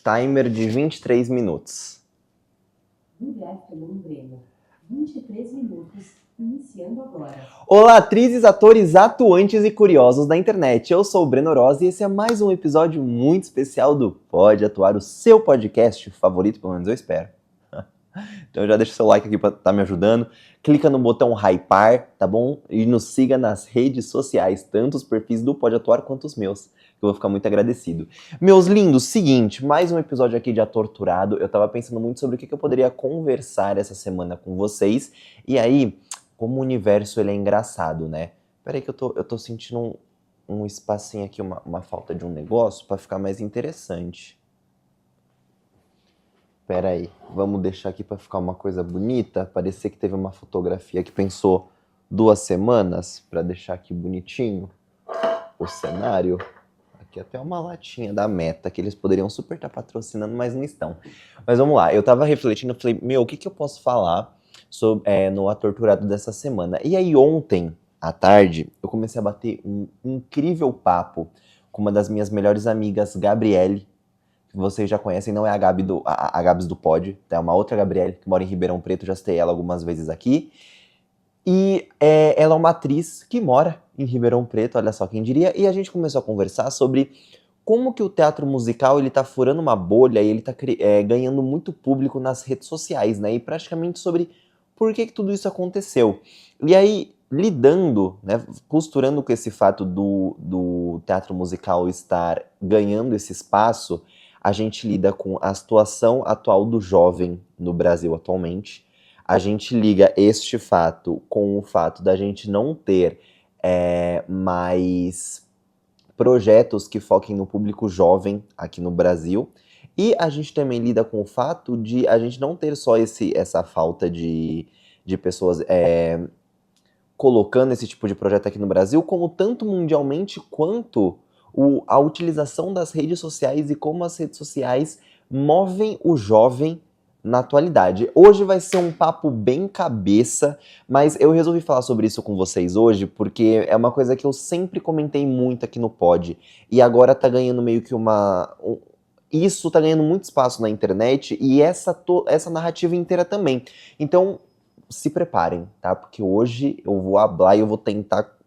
timer de 23 minutos. Good afternoon, Breno. 23 minutos, iniciando agora. Olá, atrizes, atores, atuantes e curiosos da internet. Eu sou o Breno Rossi e esse é mais um episódio muito especial do Pode Atuar, o seu podcast favorito, pelo menos eu espero. Então já deixa o seu like aqui pra estar me ajudando. Clica no botão hypar, tá bom? E nos siga nas redes sociais, tanto os perfis do Pode Atuar quanto os meus. Eu vou ficar muito agradecido. Meus lindos, seguinte, mais um episódio aqui de Atorturado. Eu tava pensando muito sobre o que eu poderia conversar essa semana com vocês. E aí, como o universo ele é engraçado, né? Peraí que eu tô sentindo um espacinho aqui, uma falta de um negócio pra ficar mais interessante. Pera aí, vamos deixar aqui pra ficar uma coisa bonita. Parecer que teve uma fotografia que pensou 2 semanas pra deixar aqui bonitinho o cenário. Aqui até uma latinha da Meta, que eles poderiam super estar patrocinando, mas não estão. Mas vamos lá, eu tava refletindo, eu falei, o que eu posso falar sobre, no Atorturado dessa semana? E aí ontem, à tarde, eu comecei a bater um incrível papo com uma das minhas melhores amigas, Gabriele, que vocês já conhecem, não é a Gabi a Gabs do Pod, é uma outra Gabriele, que mora em Ribeirão Preto, já citei ela algumas vezes aqui. E ela é uma atriz que mora em Ribeirão Preto, olha só quem diria, e a gente começou a conversar sobre como que o teatro musical ele tá furando uma bolha e ele tá ganhando muito público nas redes sociais, né? E praticamente sobre por que tudo isso aconteceu. E aí, lidando, né, costurando com esse fato do teatro musical estar ganhando esse espaço, a gente lida com a situação atual do jovem no Brasil atualmente. A gente liga este fato com o fato da gente não ter mais projetos que foquem no público jovem aqui no Brasil. E a gente também lida com o fato de a gente não ter só essa falta de pessoas colocando esse tipo de projeto aqui no Brasil, como tanto mundialmente quanto a utilização das redes sociais e como as redes sociais movem o jovem na atualidade. Hoje vai ser um papo bem cabeça, mas eu resolvi falar sobre isso com vocês hoje porque é uma coisa que eu sempre comentei muito aqui no Pod, e agora tá ganhando meio que isso tá ganhando muito espaço na internet e essa narrativa inteira também. Então, se preparem, tá? Porque hoje eu vou hablar e eu vou tentar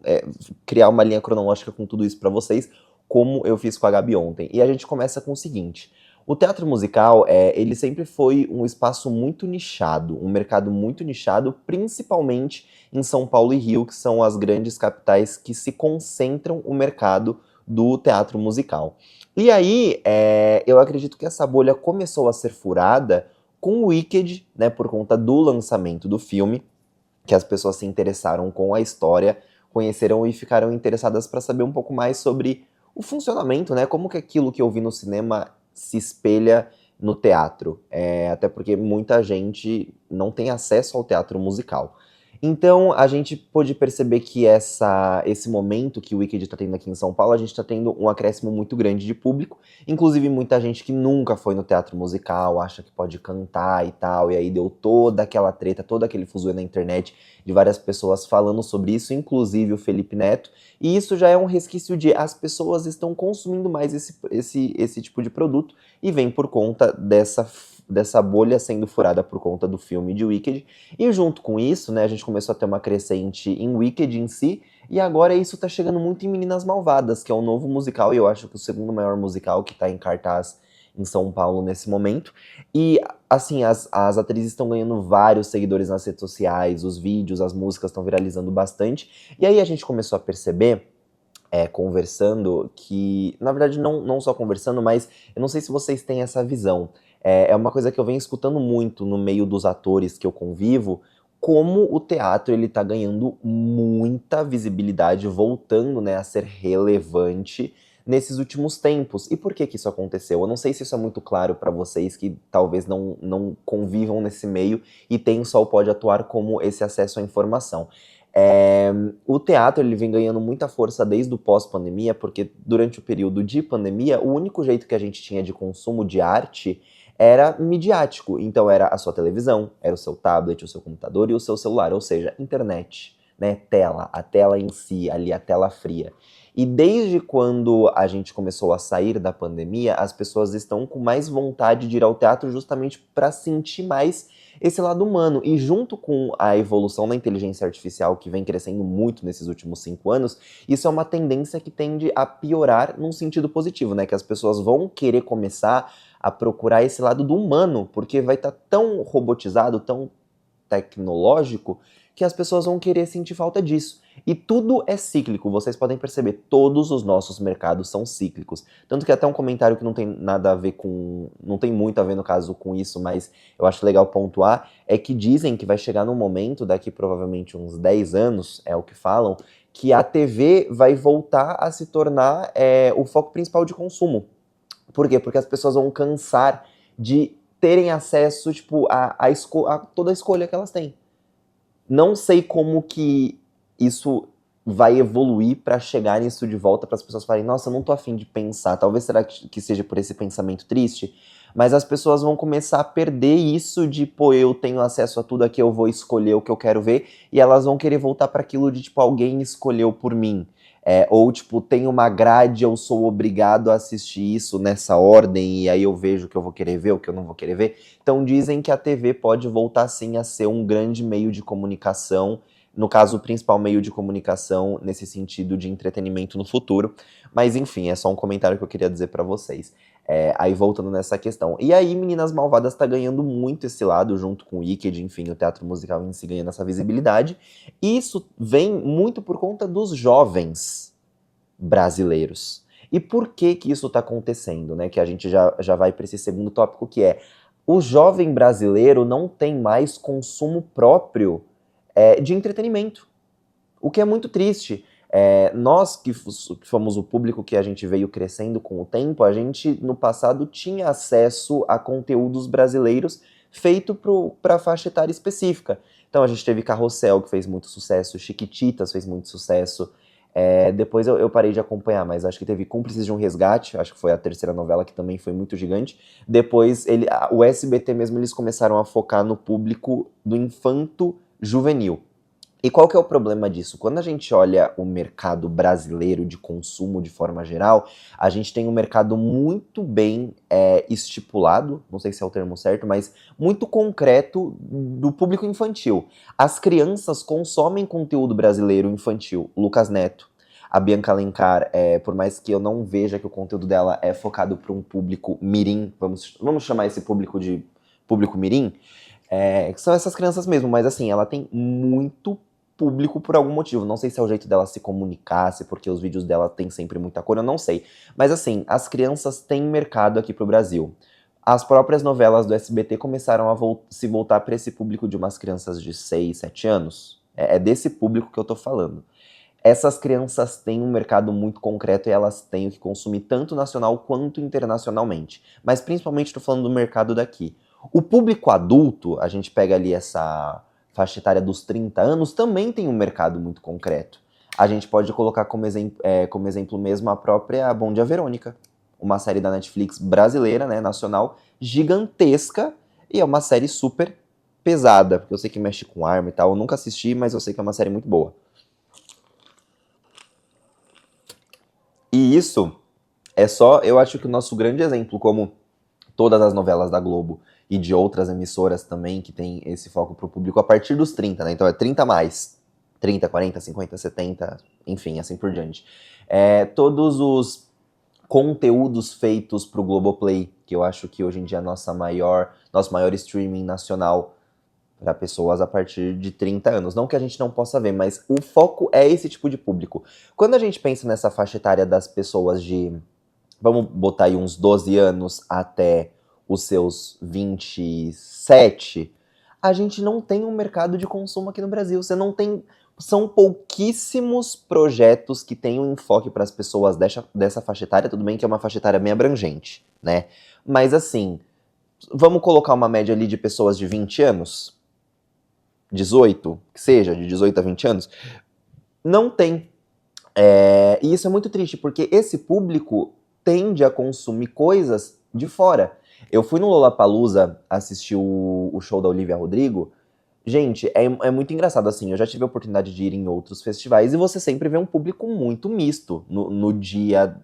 criar uma linha cronológica com tudo isso pra vocês, como eu fiz com a Gabi ontem. E a gente começa com o seguinte: o teatro musical, ele sempre foi um espaço muito nichado, um mercado muito nichado, principalmente em São Paulo e Rio, que são as grandes capitais que se concentram o mercado do teatro musical. E aí, eu acredito que essa bolha começou a ser furada com o Wicked, né, por conta do lançamento do filme, que as pessoas se interessaram com a história, conheceram e ficaram interessadas para saber um pouco mais sobre o funcionamento, né, como que aquilo que eu vi no cinema se espelha no teatro, até porque muita gente não tem acesso ao teatro musical. Então, a gente pôde perceber que esse momento que o Wicked está tendo aqui em São Paulo, a gente está tendo um acréscimo muito grande de público, inclusive muita gente que nunca foi no teatro musical, acha que pode cantar e tal, e aí deu toda aquela treta, todo aquele fuzuê na internet de várias pessoas falando sobre isso, inclusive o Felipe Neto, e isso já é um resquício de as pessoas estão consumindo mais esse tipo de produto, e vem por conta dessa bolha sendo furada por conta do filme de Wicked. E junto com isso, né, a gente começou a ter uma crescente em Wicked em si, e agora isso tá chegando muito em Meninas Malvadas, que é um novo musical, e eu acho que o segundo maior musical que tá em cartaz em São Paulo nesse momento. E, assim, as atrizes estão ganhando vários seguidores nas redes sociais, os vídeos, as músicas estão viralizando bastante, e aí a gente começou a perceber, conversando, que, na verdade, não só conversando, mas eu não sei se vocês têm essa visão. É uma coisa que eu venho escutando muito no meio dos atores que eu convivo, como o teatro ele tá ganhando muita visibilidade, voltando, né, a ser relevante nesses últimos tempos. E por que que isso aconteceu? Eu não sei se isso é muito claro para vocês que talvez não convivam nesse meio e tem só o Pode Atuar como esse acesso à informação. O teatro ele vem ganhando muita força desde o pós-pandemia, porque durante o período de pandemia, o único jeito que a gente tinha de consumo de arte era midiático. Então era a sua televisão, era o seu tablet, o seu computador e o seu celular, ou seja, internet, né, a tela em si, ali a tela fria. E desde quando a gente começou a sair da pandemia, as pessoas estão com mais vontade de ir ao teatro justamente para sentir mais esse lado humano. E junto com a evolução da inteligência artificial, que vem crescendo muito nesses últimos 5 anos, isso é uma tendência que tende a piorar num sentido positivo, né? Que as pessoas vão querer começar a procurar esse lado do humano, porque vai estar tão robotizado, tão tecnológico, que as pessoas vão querer sentir falta disso. E tudo é cíclico, vocês podem perceber, todos os nossos mercados são cíclicos. Tanto que até um comentário que não tem nada a ver com, não tem muito a ver no caso com isso, mas eu acho legal pontuar, é que dizem que vai chegar num momento, daqui provavelmente uns 10 anos, é o que falam, que a TV vai voltar a se tornar o foco principal de consumo. Por quê? Porque as pessoas vão cansar de terem acesso, tipo, a toda a escolha que elas têm. Não sei como que isso vai evoluir para chegar nisso de volta, para as pessoas falarem, nossa, eu não tô afim de pensar. Talvez será que seja por esse pensamento triste, mas as pessoas vão começar a perder isso de, pô, eu tenho acesso a tudo aqui, eu vou escolher o que eu quero ver, e elas vão querer voltar para aquilo de, tipo, alguém escolheu por mim. Ou, tipo, tem uma grade, eu sou obrigado a assistir isso nessa ordem, e aí eu vejo o que eu vou querer ver, o que eu não vou querer ver. Então dizem que a TV pode voltar, sim, a ser um grande meio de comunicação, no caso, o principal meio de comunicação nesse sentido de entretenimento no futuro. Mas, enfim, é só um comentário que eu queria dizer pra vocês. Aí, voltando nessa questão. E aí, Meninas Malvadas tá ganhando muito esse lado, junto com o Wicked, enfim, o teatro musical em si ganhando essa visibilidade. Isso vem muito por conta dos jovens brasileiros. E por que que isso tá acontecendo, né? Que a gente já vai para esse segundo tópico, que é o jovem brasileiro não tem mais consumo próprio de entretenimento. O que é muito triste. Nós que fomos o público que a gente veio crescendo com o tempo, a gente no passado tinha acesso a conteúdos brasileiros feito para faixa etária específica. Então a gente teve Carrossel, que fez muito sucesso, Chiquititas fez muito sucesso. Depois eu parei de acompanhar, mas acho que teve Cúmplices de um Resgate, acho que foi a terceira novela que também foi muito gigante. Depois o SBT mesmo, eles começaram a focar no público do infanto juvenil. E qual que é o problema disso? Quando a gente olha o mercado brasileiro de consumo de forma geral, a gente tem um mercado muito bem estipulado, não sei se é o termo certo, mas muito concreto do público infantil. As crianças consomem conteúdo brasileiro infantil. Lucas Neto, a Bianca Alencar, por mais que eu não veja que o conteúdo dela é focado para um público mirim, vamos chamar esse público de público mirim, que são essas crianças mesmo, mas assim, ela tem muito público por algum motivo. Não sei se é o jeito dela se comunicar, se porque os vídeos dela tem sempre muita cor, eu não sei. Mas assim, as crianças têm mercado aqui pro Brasil. As próprias novelas do SBT começaram a se voltar para esse público de umas crianças de 6, 7 anos. É desse público que eu tô falando. Essas crianças têm um mercado muito concreto e elas têm o que consumir tanto nacional quanto internacionalmente. Mas principalmente estou falando do mercado daqui. O público adulto, a gente pega ali essa faixa etária dos 30 anos, também tem um mercado muito concreto. A gente pode colocar como exemplo mesmo a própria Bom Dia Verônica, uma série da Netflix brasileira, né, nacional, gigantesca, e é uma série super pesada, porque eu sei que mexe com arma e tal, eu nunca assisti, mas eu sei que é uma série muito boa. E isso é só, eu acho que o nosso grande exemplo, como todas as novelas da Globo e de outras emissoras também que tem esse foco pro público a partir dos 30, né? Então é 30 mais. 30, 40, 50, 70, enfim, assim por diante. Todos os conteúdos feitos pro Globoplay, que eu acho que hoje em dia é nosso maior streaming nacional para pessoas a partir de 30 anos. Não que a gente não possa ver, mas o foco é esse tipo de público. Quando a gente pensa nessa faixa etária das pessoas de, vamos botar aí uns 12 anos até os seus 27, a gente não tem um mercado de consumo aqui no Brasil. Você não tem. São pouquíssimos projetos que têm um enfoque para as pessoas dessa faixa etária. Tudo bem que é uma faixa etária bem abrangente, né? Mas assim, vamos colocar uma média ali de pessoas de 20 anos? 18, que seja, de 18 a 20 anos? Não tem. E isso é muito triste, porque esse público tende a consumir coisas de fora. Eu fui no Lollapalooza assistir o show da Olivia Rodrigo, Gente, é muito engraçado, assim, eu já tive a oportunidade de ir em outros festivais e você sempre vê um público muito misto no dia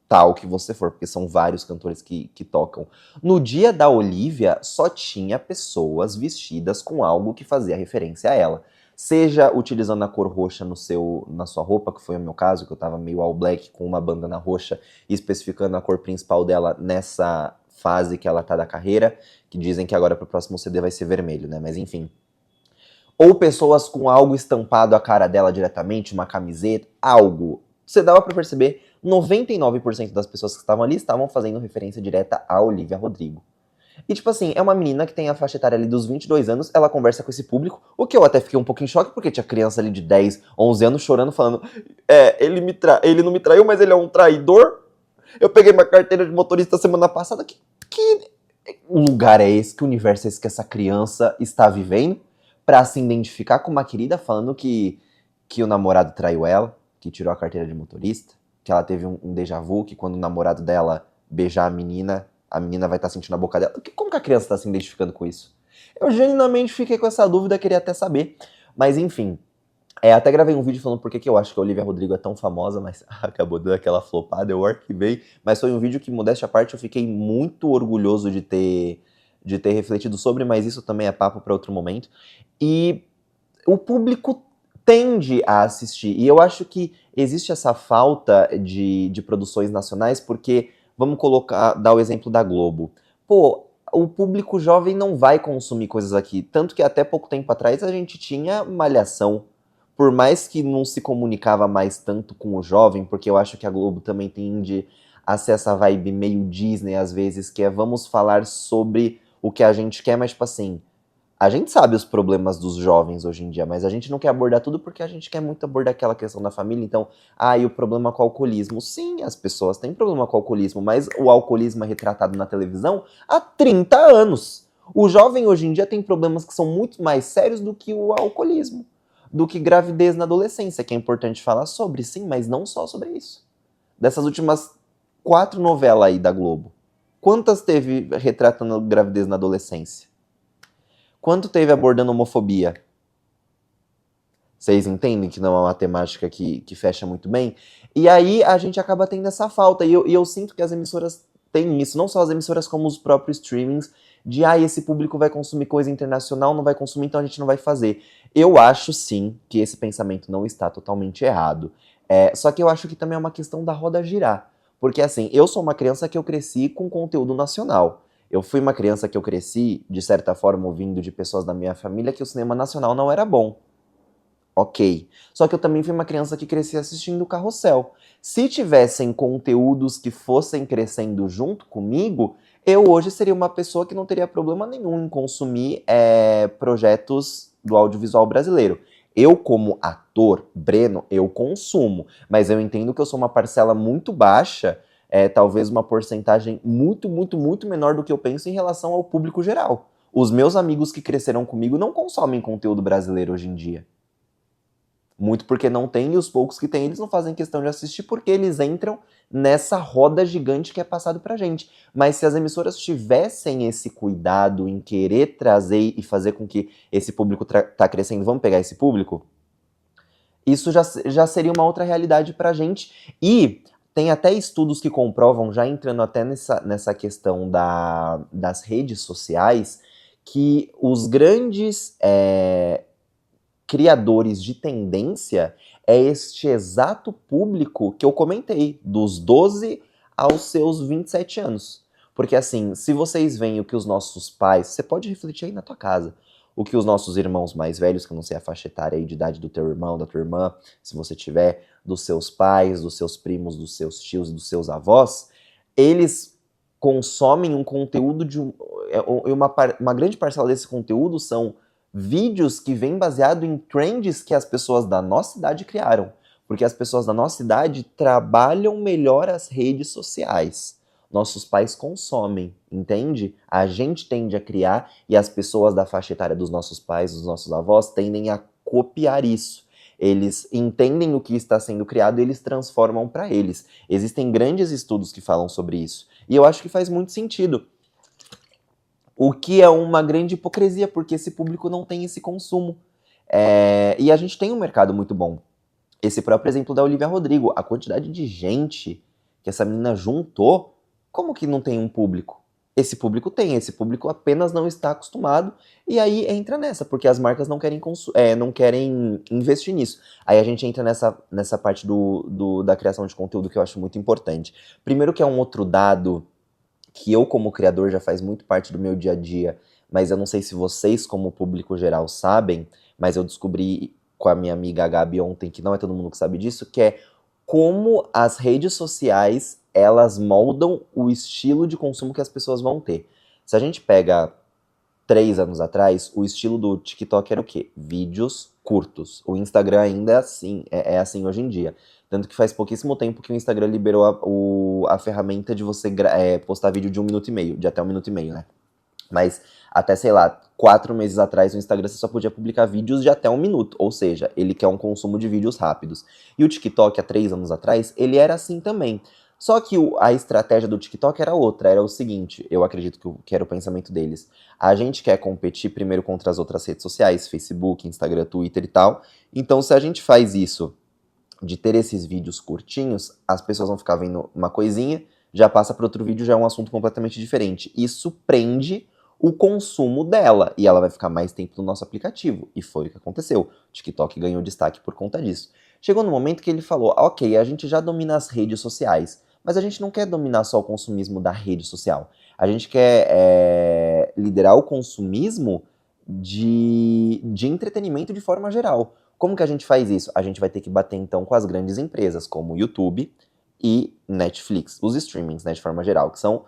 tal que você for, porque são vários cantores que tocam. No dia da Olivia, só tinha pessoas vestidas com algo que fazia referência a ela. Seja utilizando a cor roxa na sua roupa, que foi o meu caso, que eu tava meio all black com uma bandana roxa, e especificando a cor principal dela nessa fase que ela tá da carreira, que dizem que agora pro próximo CD vai ser vermelho, né? Mas enfim. Ou pessoas com algo estampado a cara dela diretamente, uma camiseta, algo. Você dava pra perceber, 99% das pessoas que estavam ali estavam fazendo referência direta a Olivia Rodrigo. E tipo assim, é uma menina que tem a faixa etária ali dos 22 anos, ela conversa com esse público, o que eu até fiquei um pouco em choque, porque tinha criança ali de 10, 11 anos chorando, falando ele não me traiu, mas ele é um traidor. Eu peguei minha carteira de motorista semana passada. Que lugar é esse, que universo é esse que essa criança está vivendo pra se identificar com uma querida falando que o namorado traiu ela, que tirou a carteira de motorista, que ela teve um déjà vu, que quando o namorado dela beijar a menina vai estar sentindo a boca dela. Como que a criança está se identificando com isso? Eu genuinamente fiquei com essa dúvida, queria até saber. Mas enfim, até gravei um vídeo falando por que eu acho que a Olivia Rodrigo é tão famosa, mas acabou dando aquela flopada, eu arquivei. Mas foi um vídeo que, modéstia à parte, eu fiquei muito orgulhoso de ter refletido sobre, mas isso também é papo para outro momento. E o público tende a assistir. E eu acho que existe essa falta de produções nacionais, porque, vamos dar o exemplo da Globo. Pô, o público jovem não vai consumir coisas aqui. Tanto que até pouco tempo atrás a gente tinha Malhação. Por mais que não se comunicava mais tanto com o jovem, porque eu acho que a Globo também tende a ser essa vibe meio Disney às vezes, que é vamos falar sobre o que a gente quer, mas tipo assim, a gente sabe os problemas dos jovens hoje em dia, mas a gente não quer abordar tudo porque a gente quer muito abordar aquela questão da família. Então, e o problema com o alcoolismo? Sim, as pessoas têm problema com o alcoolismo, mas o alcoolismo é retratado na televisão há 30 anos. O jovem hoje em dia tem problemas que são muito mais sérios do que o alcoolismo, do que gravidez na adolescência, que é importante falar sobre, sim, mas não só sobre isso. Dessas últimas 4 novelas aí da Globo, quantas teve retratando gravidez na adolescência? Quanto teve abordando homofobia? Vocês entendem que não é uma temática que fecha muito bem? E aí a gente acaba tendo essa falta. E eu sinto que as emissoras têm isso, não só as emissoras como os próprios streamings, de esse público vai consumir coisa internacional, não vai consumir, então a gente não vai fazer. Eu acho sim que esse pensamento não está totalmente errado. Só que eu acho que também é uma questão da roda girar. Porque assim, eu sou uma criança que eu cresci com conteúdo nacional. Eu fui uma criança que eu cresci, de certa forma, ouvindo de pessoas da minha família que o cinema nacional não era bom. Ok. Só que eu também fui uma criança que cresci assistindo Carrossel. Se tivessem conteúdos que fossem crescendo junto comigo, eu hoje seria uma pessoa que não teria problema nenhum em consumir projetos do audiovisual brasileiro. Eu, como ator, Breno, eu consumo, mas eu entendo que eu sou uma parcela muito baixa, talvez uma porcentagem muito, muito, muito menor do que eu penso em relação ao público geral. Os meus amigos que cresceram comigo não consomem conteúdo brasileiro hoje em dia. Muito porque não tem, e os poucos que tem, eles não fazem questão de assistir porque eles entram nessa roda gigante que é passado pra gente. Mas se as emissoras tivessem esse cuidado em querer trazer e fazer com que esse público tá crescendo, vamos pegar esse público? Isso já seria uma outra realidade pra gente. E tem até estudos que comprovam, já entrando até nessa questão das redes sociais, que os grandes criadores de tendência é este exato público que eu comentei, dos 12 aos seus 27 anos. Porque assim, se vocês veem o que os nossos pais, você pode refletir aí na tua casa, o que os nossos irmãos mais velhos, que eu não sei a faixa etária aí de idade do teu irmão, da tua irmã, se você tiver, dos seus pais, dos seus primos, dos seus tios e dos seus avós, eles consomem um conteúdo uma grande parcela desse conteúdo são vídeos que vêm baseado em trends que as pessoas da nossa idade criaram. Porque as pessoas da nossa idade trabalham melhor as redes sociais. Nossos pais consomem, entende? A gente tende a criar e as pessoas da faixa etária dos nossos pais, dos nossos avós, tendem a copiar isso. Eles entendem o que está sendo criado e eles transformam para eles. Existem grandes estudos que falam sobre isso. E eu acho que faz muito sentido. O que é uma grande hipocrisia, porque esse público não tem esse consumo. E a gente tem um mercado muito bom. Esse próprio exemplo da Olivia Rodrigo, a quantidade de gente que essa menina juntou, como que não tem um público? Esse público tem, esse público apenas não está acostumado, e aí entra nessa, porque as marcas não querem, não querem investir nisso. Aí a gente entra nessa parte da criação de conteúdo que eu acho muito importante. Primeiro que é um outro dado que eu, como criador, já faz muito parte do meu dia a dia, mas eu não sei se vocês, como público geral, sabem, mas eu descobri com a minha amiga Gabi ontem, que não é todo mundo que sabe disso, que é como as redes sociais, elas moldam o estilo de consumo que as pessoas vão ter. Se a gente pega 3 anos atrás, o estilo do TikTok era o quê? Vídeos curtos. O Instagram ainda é assim, é assim hoje em dia. Tanto que faz pouquíssimo tempo que o Instagram liberou a ferramenta de você postar vídeo de 1 minuto e meio, de até 1 minuto e meio, né? Mas até, sei lá, 4 meses atrás no Instagram você só podia publicar vídeos de até 1 minuto. Ou seja, ele quer um consumo de vídeos rápidos. E o TikTok, há 3 anos atrás, ele era assim também. Só que a estratégia do TikTok era outra, era o seguinte, eu acredito que era o pensamento deles. A gente quer competir primeiro contra as outras redes sociais, Facebook, Instagram, Twitter e tal. Então, se a gente faz isso, de ter esses vídeos curtinhos, as pessoas vão ficar vendo uma coisinha, já passa para outro vídeo, já é um assunto completamente diferente. Isso prende o consumo dela, e ela vai ficar mais tempo no nosso aplicativo. E foi o que aconteceu. O TikTok ganhou destaque por conta disso. Chegou no momento que ele falou, ok, a gente já domina as redes sociais, mas a gente não quer dominar só o consumismo da rede social. A gente quer liderar o consumismo de entretenimento de forma geral. Como que a gente faz isso? A gente vai ter que bater então com as grandes empresas, como o YouTube e Netflix, os streamings, né, de forma geral, que são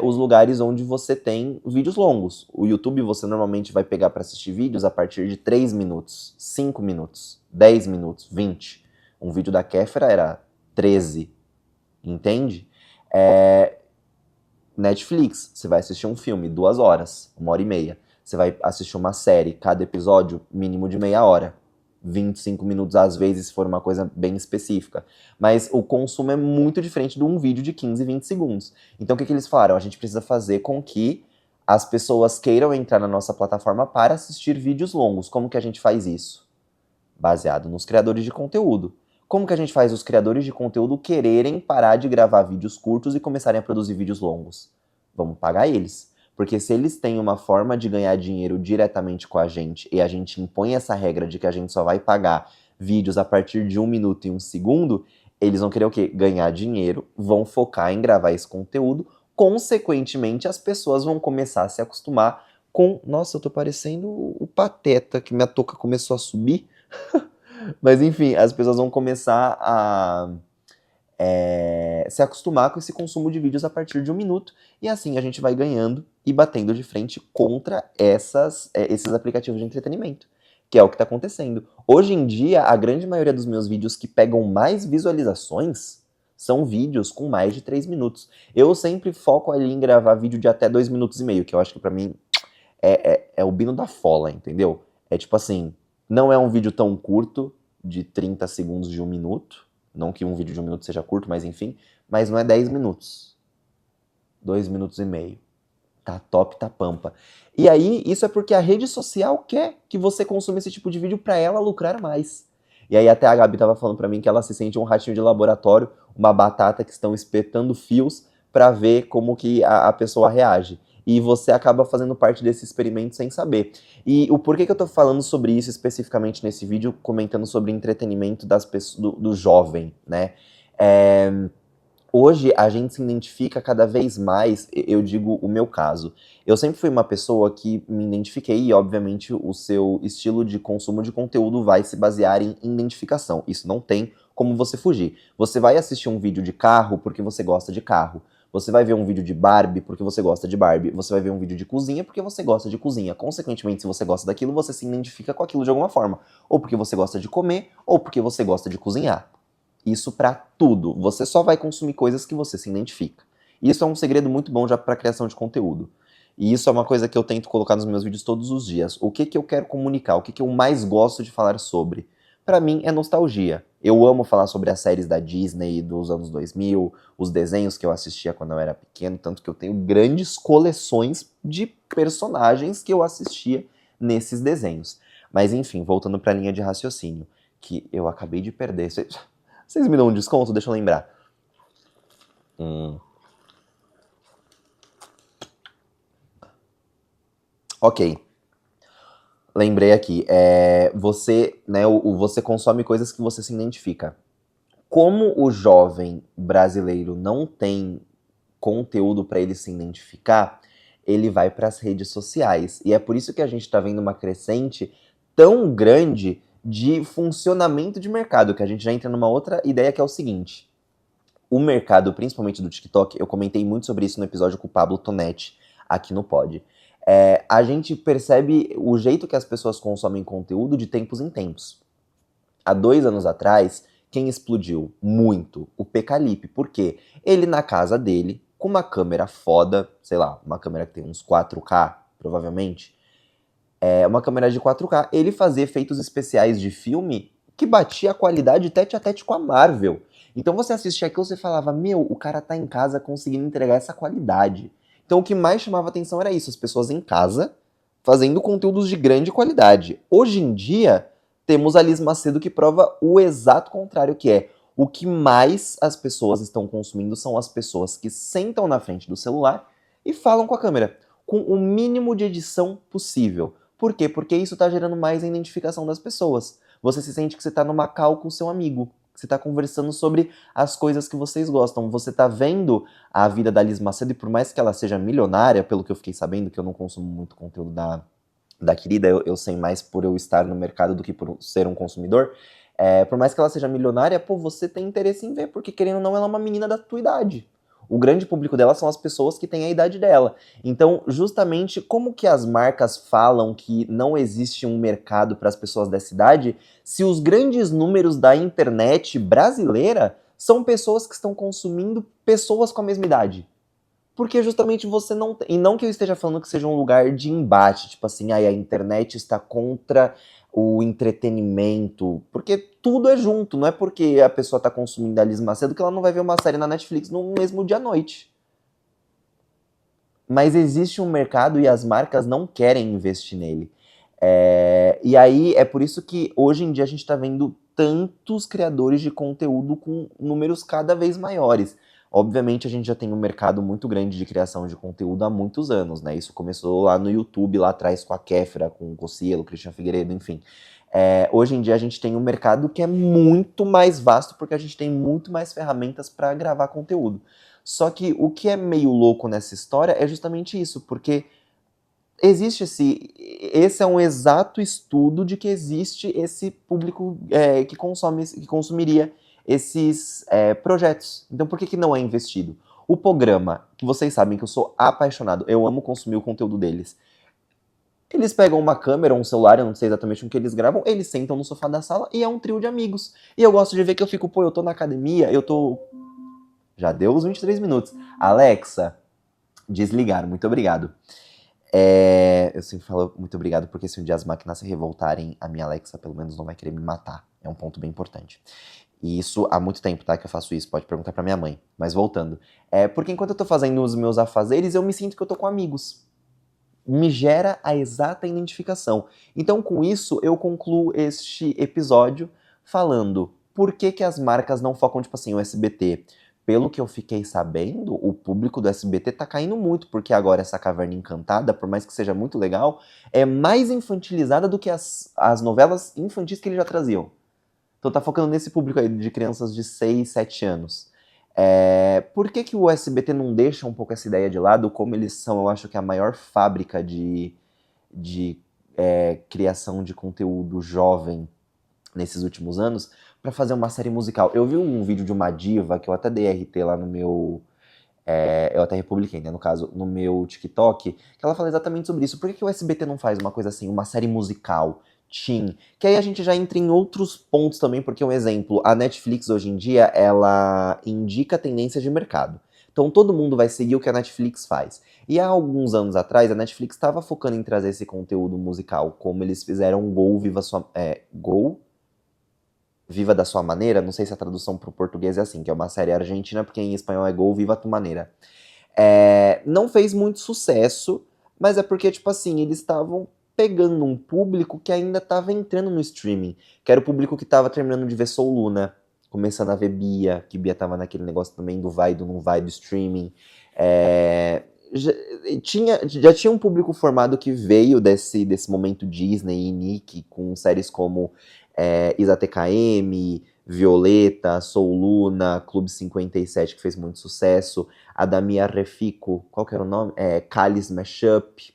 os lugares onde você tem vídeos longos. O YouTube você normalmente vai pegar para assistir vídeos a partir de 3 minutos, 5 minutos, 10 minutos, 20. Um vídeo da Kéfera era 13, entende? Netflix, você vai assistir um filme, 2 horas, 1h30. Você vai assistir uma série, cada episódio mínimo de meia hora. 25 minutos às vezes, se for uma coisa bem específica. Mas o consumo é muito diferente de um vídeo de 15, 20 segundos. Então o que eles falaram? A gente precisa fazer com que as pessoas queiram entrar na nossa plataforma para assistir vídeos longos. Como que a gente faz isso? Baseado nos criadores de conteúdo. Como que a gente faz os criadores de conteúdo quererem parar de gravar vídeos curtos e começarem a produzir vídeos longos? Vamos pagar eles. Porque se eles têm uma forma de ganhar dinheiro diretamente com a gente e a gente impõe essa regra de que a gente só vai pagar vídeos a partir de 1 minuto e 1 segundo, eles vão querer o quê? Ganhar dinheiro, vão focar em gravar esse conteúdo, consequentemente as pessoas vão começar a se acostumar com... Nossa, eu tô parecendo o Pateta, que minha touca começou a subir. Mas enfim, as pessoas vão começar a se acostumar com esse consumo de vídeos a partir de 1 minuto, e assim a gente vai ganhando e batendo de frente contra esses aplicativos de entretenimento, que é o que está acontecendo. Hoje em dia, a grande maioria dos meus vídeos que pegam mais visualizações são vídeos com mais de 3 minutos. Eu sempre foco ali em gravar vídeo de até 2 minutos e meio, que eu acho que pra mim é o bino da fola, entendeu? É tipo assim, não é um vídeo tão curto, de 30 segundos de 1 minuto, não que um vídeo de 1 minuto seja curto, mas enfim, mas não é 10 minutos. 2 minutos e meio. Tá top, tá pampa. E aí, isso é porque a rede social quer que você consuma esse tipo de vídeo pra ela lucrar mais. E aí até a Gabi tava falando pra mim que ela se sente um ratinho de laboratório, uma batata que estão espetando fios pra ver como que a pessoa reage. E você acaba fazendo parte desse experimento sem saber. E o porquê que eu tô falando sobre isso especificamente nesse vídeo, comentando sobre entretenimento das pessoas, do jovem, né? Hoje a gente se identifica cada vez mais, eu digo o meu caso. Eu sempre fui uma pessoa que me identifiquei e, obviamente, o seu estilo de consumo de conteúdo vai se basear em identificação. Isso não tem como você fugir. Você vai assistir um vídeo de carro porque você gosta de carro. Você vai ver um vídeo de Barbie porque você gosta de Barbie. Você vai ver um vídeo de cozinha porque você gosta de cozinha. Consequentemente, se você gosta daquilo, você se identifica com aquilo de alguma forma. Ou porque você gosta de comer, ou porque você gosta de cozinhar. Isso pra tudo. Você só vai consumir coisas que você se identifica. Isso é um segredo muito bom já pra criação de conteúdo. E isso é uma coisa que eu tento colocar nos meus vídeos todos os dias. O que eu quero comunicar? O que eu mais gosto de falar sobre? pra mim é nostalgia. Eu amo falar sobre as séries da Disney dos anos 2000, os desenhos que eu assistia quando eu era pequeno, tanto que eu tenho grandes coleções de personagens que eu assistia nesses desenhos. Mas enfim, voltando pra linha de raciocínio, que eu acabei de perder. Vocês me dão um desconto? Deixa eu lembrar. Ok, lembrei aqui. Você, né, você consome coisas que você se identifica. Como o jovem brasileiro não tem conteúdo para ele se identificar, ele vai para as redes sociais. E é por isso que a gente está vendo uma crescente tão grande de funcionamento de mercado, que a gente já entra numa outra ideia que é o seguinte. O mercado, principalmente do TikTok, eu comentei muito sobre isso no episódio com o Pablo Tonetti, aqui no Pod. A gente percebe o jeito que as pessoas consomem conteúdo de tempos em tempos. Há 2 anos atrás, quem explodiu muito? O Pecalipe. Por quê? Ele na casa dele, com uma câmera foda, sei lá, uma câmera que tem uns 4K, provavelmente, uma câmera de 4K, ele fazia efeitos especiais de filme que batia a qualidade tete a tete com a Marvel. Então você assistia aquilo e você falava, meu, o cara tá em casa conseguindo entregar essa qualidade. Então o que mais chamava atenção era isso, as pessoas em casa fazendo conteúdos de grande qualidade. Hoje em dia, temos a Liz Macedo que prova o exato contrário, que é o que mais as pessoas estão consumindo são as pessoas que sentam na frente do celular e falam com a câmera, com o mínimo de edição possível. Por quê? Porque isso está gerando mais a identificação das pessoas. Você se sente que você está numa call com o seu amigo, que você está conversando sobre as coisas que vocês gostam. Você está vendo a vida da Liz Macedo e por mais que ela seja milionária, pelo que eu fiquei sabendo, que eu não consumo muito conteúdo da querida, eu sei mais por eu estar no mercado do que por ser um consumidor. Por mais que ela seja milionária, pô, você tem interesse em ver, porque querendo ou não, ela é uma menina da tua idade. O grande público dela são as pessoas que têm a idade dela. Então, justamente, como que as marcas falam que não existe um mercado para as pessoas dessa idade, se os grandes números da internet brasileira são pessoas que estão consumindo pessoas com a mesma idade? Porque justamente você não tem. E não que eu esteja falando que seja um lugar de embate, tipo assim, a internet está contra o entretenimento. Porque tudo é junto, não é porque a pessoa está consumindo a Liz Macedo que ela não vai ver uma série na Netflix no mesmo dia à noite. Mas existe um mercado e as marcas não querem investir nele. E aí é por isso que hoje em dia a gente está vendo tantos criadores de conteúdo com números cada vez maiores. Obviamente a gente já tem um mercado muito grande de criação de conteúdo há muitos anos, né? Isso começou lá no YouTube, lá atrás com a Kéfera, com o Cossielo, Christian Figueiredo, enfim. Hoje em dia a gente tem um mercado que é muito mais vasto porque a gente tem muito mais ferramentas para gravar conteúdo. Só que o que é meio louco nessa história é justamente isso, porque existe esse é um exato estudo de que existe esse público que consumiria esses projetos. Então por que não é investido? O programa, que vocês sabem que eu sou apaixonado, eu amo consumir o conteúdo deles. Eles pegam uma câmera, um celular, eu não sei exatamente o que eles gravam, eles sentam no sofá da sala e é um trio de amigos. E eu gosto de ver que eu fico, pô, eu tô na academia, eu tô... Já deu os 23 minutos. Alexa, desligar, muito obrigado. Eu sempre falo muito obrigado, porque se um dia as máquinas se revoltarem, a minha Alexa pelo menos não vai querer me matar. É um ponto bem importante. E isso há muito tempo, tá, que eu faço isso. Pode perguntar pra minha mãe. Mas voltando. Porque enquanto eu tô fazendo os meus afazeres, eu me sinto que eu tô com amigos. Me gera a exata identificação. Então, com isso, eu concluo este episódio falando por que as marcas não focam, tipo assim, o SBT. Pelo que eu fiquei sabendo, o público do SBT tá caindo muito, porque agora essa Caverna Encantada, por mais que seja muito legal, é mais infantilizada do que as novelas infantis que eles já traziam. Então tá focando nesse público aí de crianças de 6, 7 anos. Por que o SBT não deixa um pouco essa ideia de lado? Como eles são, eu acho que a maior fábrica de criação de conteúdo jovem nesses últimos anos, para fazer uma série musical. Eu vi um vídeo de uma diva, que eu até dei RT lá no meu... eu até republiquei, né, no caso, no meu TikTok, que ela fala exatamente sobre isso. Por que o SBT não faz uma coisa assim, uma série musical, teen? Que aí a gente já entra em outros pontos também, porque um exemplo, a Netflix hoje em dia, ela indica tendências de mercado. Então todo mundo vai seguir o que a Netflix faz. E há alguns anos atrás, a Netflix estava focando em trazer esse conteúdo musical, como eles fizeram Gol, Viva Sua... Gol? Viva da Sua Maneira, não sei se a tradução pro português é assim, que é uma série argentina, porque em espanhol é Gol Viva Tu Maneira. Não fez muito sucesso, mas é porque, tipo assim, eles estavam pegando um público que ainda estava entrando no streaming, que era o público que estava terminando de ver Soul Luna, começando a ver Bia, que Bia tava naquele negócio também do vai, do não vai, do streaming. É, já, já tinha um público formado que veio desse momento Disney e Nick, com séries como Isa TKM, Violeta, Soul Luna, Clube 57, que fez muito sucesso, a da Mia Refico, qual que era o nome? Cálice Mashup.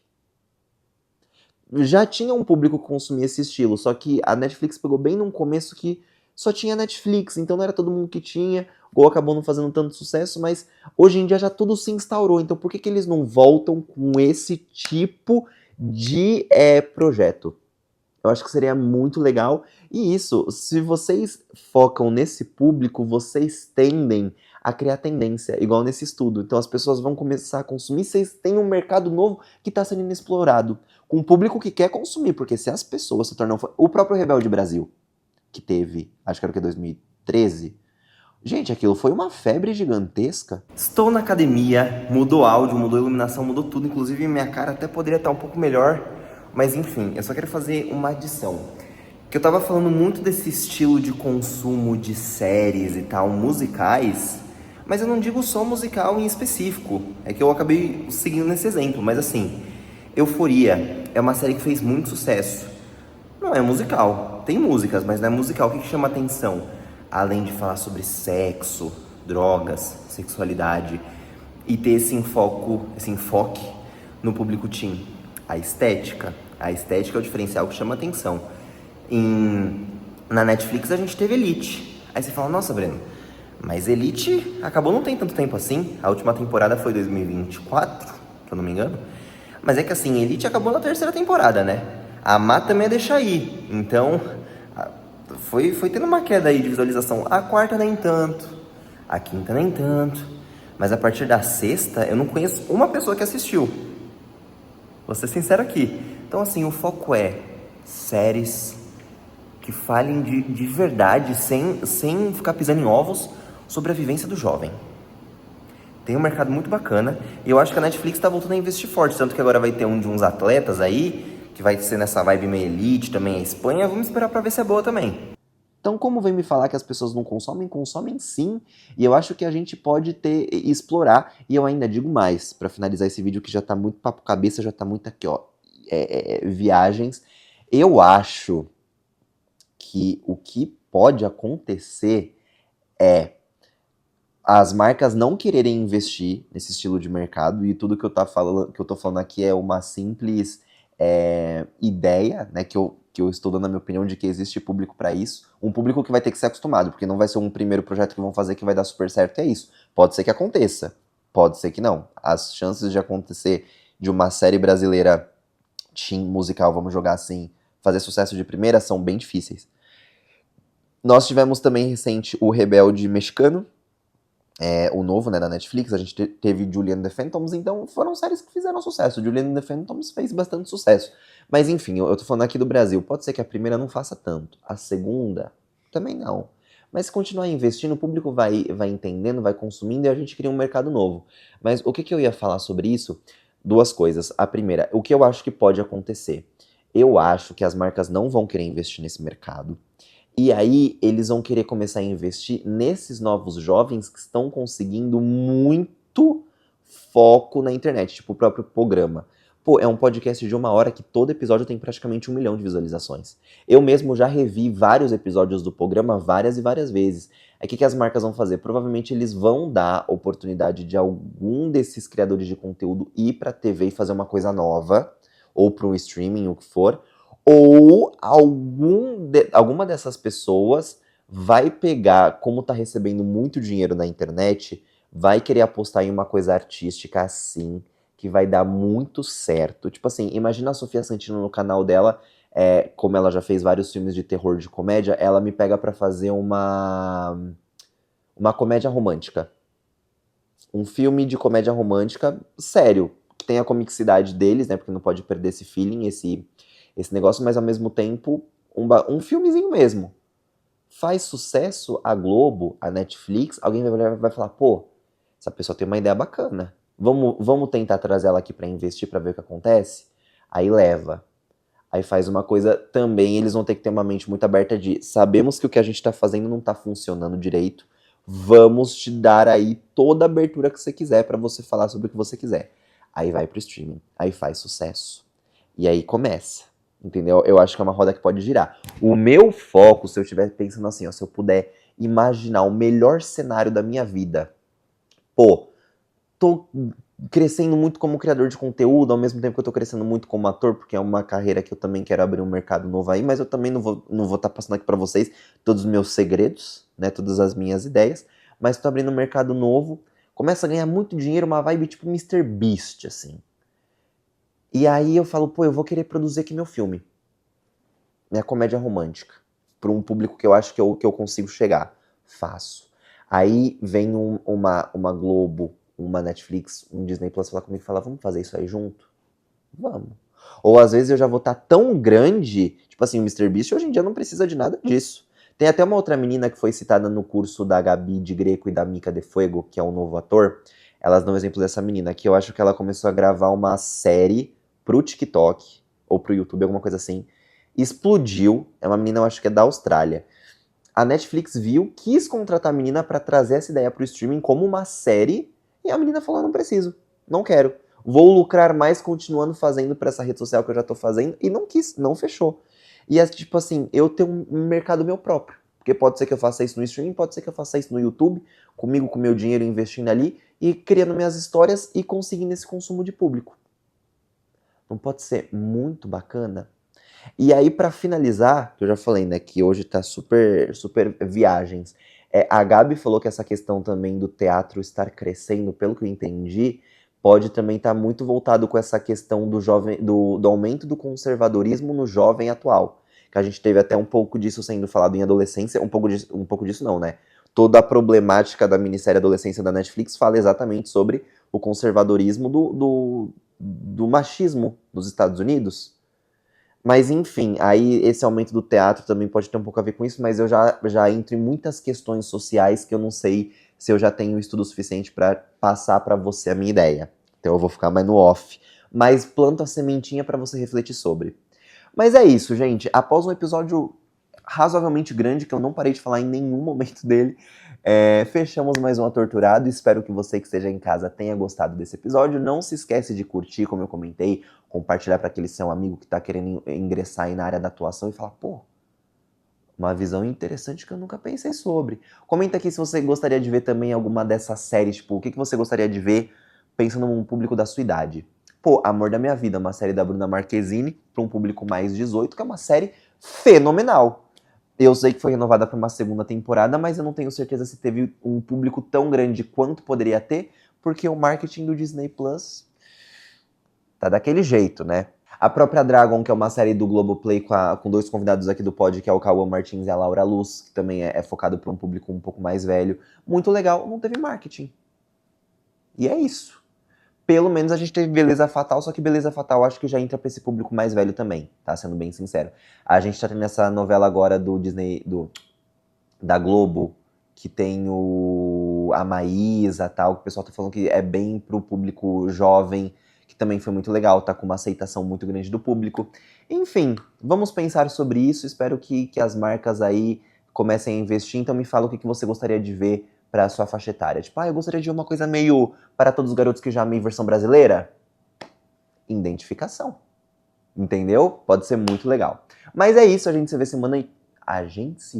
Já tinha um público que consumia esse estilo, só que a Netflix pegou bem num começo que só tinha Netflix, então não era todo mundo que tinha, Gol acabou não fazendo tanto sucesso, mas hoje em dia já tudo se instaurou, então por que que eles não voltam com esse tipo de projeto? Eu acho que seria muito legal. E isso, se vocês focam nesse público, vocês tendem a criar tendência, igual nesse estudo. Então as pessoas vão começar a consumir, vocês têm um mercado novo que está sendo inexplorado, com um público que quer consumir, porque se as pessoas se tornam... O próprio Rebelde Brasil, que teve, acho que era o que, 2013? Gente, aquilo foi uma febre gigantesca. Estou na academia, mudou áudio, mudou iluminação, mudou tudo. Inclusive minha cara até poderia estar um pouco melhor. Mas enfim, eu só quero fazer uma adição. Que eu tava falando muito desse estilo de consumo de séries e tal, musicais. Mas eu não digo só musical em específico. É que eu acabei seguindo nesse exemplo. Mas assim, Euforia é uma série que fez muito sucesso. Não é musical. Tem músicas, mas não é musical. O que chama atenção? Além de falar sobre sexo, drogas, sexualidade e ter esse enfoque no público teen. A estética. A estética é o diferencial que chama atenção. Na Netflix a gente teve Elite. Aí você fala, nossa, Breno, mas Elite acabou não tem tanto tempo assim. A última temporada foi 2024, se eu não me engano. Mas é que assim, Elite acabou na terceira temporada, né? A Má também é deixa aí. Então, foi tendo uma queda aí de visualização. A quarta nem tanto, a quinta nem tanto. Mas a partir da sexta, eu não conheço uma pessoa que assistiu. Vou ser sincero aqui. Então assim, o foco é séries que falem de verdade, sem ficar pisando em ovos, sobre a vivência do jovem. Tem um mercado muito bacana, e eu acho que a Netflix tá voltando a investir forte, tanto que agora vai ter um de uns atletas aí, que vai ser nessa vibe meio elite, também a Espanha, vamos esperar pra ver se é boa também. Então, como vem me falar que as pessoas não consomem? Consomem sim, e eu acho que a gente pode explorar, e eu ainda digo mais, pra finalizar esse vídeo que já tá muito papo cabeça, já tá muito aqui, ó, viagens. Eu acho que o que pode acontecer é as marcas não quererem investir nesse estilo de mercado, e tudo que eu tô falando aqui é uma simples ideia, né, que eu estou dando a minha opinião de que existe público para isso, um público que vai ter que ser acostumado, porque não vai ser um primeiro projeto que vão fazer que vai dar super certo, é isso. Pode ser que aconteça, pode ser que não. As chances de acontecer de uma série brasileira teen musical, vamos jogar assim, fazer sucesso de primeira são bem difíceis. Nós tivemos também recente o Rebelde Mexicano, o novo, né, da Netflix. A gente teve Julian and the Phantoms, então foram séries que fizeram sucesso. Julian and the Phantoms fez bastante sucesso. Mas enfim, eu tô falando aqui do Brasil. Pode ser que a primeira não faça tanto, a segunda também não. Mas se continuar investindo, o público vai entendendo, vai consumindo e a gente cria um mercado novo. Mas o que eu ia falar sobre isso? Duas coisas. A primeira, o que eu acho que pode acontecer? Eu acho que as marcas não vão querer investir nesse mercado. E aí eles vão querer começar a investir nesses novos jovens que estão conseguindo muito foco na internet, tipo o próprio programa. Pô, é um podcast de 1 hora que todo episódio tem praticamente 1 milhão de visualizações. Eu mesmo já revi vários episódios do programa várias e várias vezes. Aí o que as marcas vão fazer? Provavelmente eles vão dar oportunidade de algum desses criadores de conteúdo ir pra TV e fazer uma coisa nova, ou para um streaming, o que for, ou alguma dessas pessoas vai pegar, como tá recebendo muito dinheiro na internet, vai querer apostar em uma coisa artística assim, que vai dar muito certo. Tipo assim, imagina a Sofia Santino no canal dela, como ela já fez vários filmes de terror, de comédia, ela me pega pra fazer uma comédia romântica. Um filme de comédia romântica sério, que tem a comicidade deles, né, porque não pode perder esse feeling, esse negócio, mas ao mesmo tempo um filmezinho mesmo. Faz sucesso a Globo, a Netflix, alguém vai olhar e vai falar, pô, essa pessoa tem uma ideia bacana. Vamos tentar trazer ela aqui para investir, para ver o que acontece? Aí leva. Aí faz uma coisa também, eles vão ter que ter uma mente muito aberta de, sabemos que o que a gente tá fazendo não tá funcionando direito, vamos te dar aí toda a abertura que você quiser para você falar sobre o que você quiser. Aí vai pro streaming, aí faz sucesso. E aí começa, entendeu? Eu acho que é uma roda que pode girar. O meu foco, se eu estiver pensando assim, ó, se eu puder imaginar o melhor cenário da minha vida, pô, tô crescendo muito como criador de conteúdo, ao mesmo tempo que eu tô crescendo muito como ator, porque é uma carreira que eu também quero abrir um mercado novo aí, mas eu também não vou tá passando aqui pra vocês todos os meus segredos, né, todas as minhas ideias, mas tô abrindo um mercado novo, começa a ganhar muito dinheiro, uma vibe tipo Mr. Beast, assim. E aí eu falo, pô, eu vou querer produzir aqui meu filme, minha comédia romântica, para um público que eu acho que eu consigo chegar. Faço. Aí vem uma Globo, uma Netflix, um Disney Plus falar comigo e falar, vamos fazer isso aí junto? Vamos. Ou às vezes eu já vou estar tão grande, tipo assim, o Mr. Beast hoje em dia não precisa de nada disso. Tem até uma outra menina que foi citada no curso da Gabi de Greco e da Mica de Fuego, que é um novo ator. Elas dão um exemplo dessa menina, que eu acho que ela começou a gravar uma série pro TikTok, ou pro YouTube, alguma coisa assim. Explodiu. É uma menina, eu acho que é da Austrália. A Netflix viu, quis contratar a menina pra trazer essa ideia pro streaming como uma série, e a menina falou, não preciso, não quero. Vou lucrar mais continuando fazendo pra essa rede social que eu já tô fazendo, e não quis, não fechou. E é tipo assim, eu tenho um mercado meu próprio. Porque pode ser que eu faça isso no streaming, pode ser que eu faça isso no YouTube, comigo, com meu dinheiro investindo ali, e criando minhas histórias e conseguindo esse consumo de público. Não pode ser muito bacana? E aí, pra finalizar, que eu já falei, né, que hoje tá super, super viagens. A Gabi falou que essa questão também do teatro estar crescendo, pelo que eu entendi, pode também estar muito voltado com essa questão do jovem, do aumento do conservadorismo no jovem atual. Que a gente teve até um pouco disso sendo falado em adolescência, um pouco disso não, né? Toda a problemática da minissérie Adolescência da Netflix fala exatamente sobre o conservadorismo do machismo nos Estados Unidos. Mas enfim, aí esse aumento do teatro também pode ter um pouco a ver com isso, mas eu já entro em muitas questões sociais que eu não sei se eu já tenho estudo suficiente para passar para você a minha ideia. Então eu vou ficar mais no off. Mas planto a sementinha para você refletir sobre. Mas é isso, gente. Após um episódio razoavelmente grande, que eu não parei de falar em nenhum momento dele, fechamos mais um Atorturado. Espero que você que esteja em casa tenha gostado desse episódio. Não se esquece de curtir, como eu comentei, compartilhar para aquele seu amigo que está querendo ingressar aí na área da atuação e falar, pô, uma visão interessante que eu nunca pensei sobre. Comenta aqui se você gostaria de ver também alguma dessas séries, tipo, o que você gostaria de ver pensando num público da sua idade. Pô, Amor da Minha Vida, uma série da Bruna Marquezine, para um público mais 18, que é uma série fenomenal. Eu sei que foi renovada para uma segunda temporada, mas eu não tenho certeza se teve um público tão grande quanto poderia ter, porque o marketing do Disney Plus tá daquele jeito, né? A própria Dragon, que é uma série do Globoplay com dois convidados aqui do pod, que é o Cauã Martins e a Laura Luz, que também é focado para um público um pouco mais velho. Muito legal, não teve marketing. E é isso. Pelo menos a gente teve Beleza Fatal, só que Beleza Fatal acho que já entra pra esse público mais velho também, tá? Sendo bem sincero. A gente tá tendo essa novela agora do Disney, da Globo, que tem a Maísa e tal, que o pessoal tá falando que é bem pro público jovem, que também foi muito legal, tá com uma aceitação muito grande do público. Enfim, vamos pensar sobre isso, espero que as marcas aí comecem a investir, então me fala o que você gostaria de ver pra sua faixa etária. Tipo, eu gostaria de ver uma coisa meio para todos os garotos que já amei versão brasileira. Identificação. Entendeu? Pode ser muito legal. Mas é isso, a gente se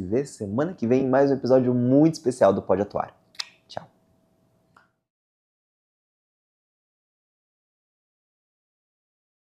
vê semana que vem em mais um episódio muito especial do Pode Atuar.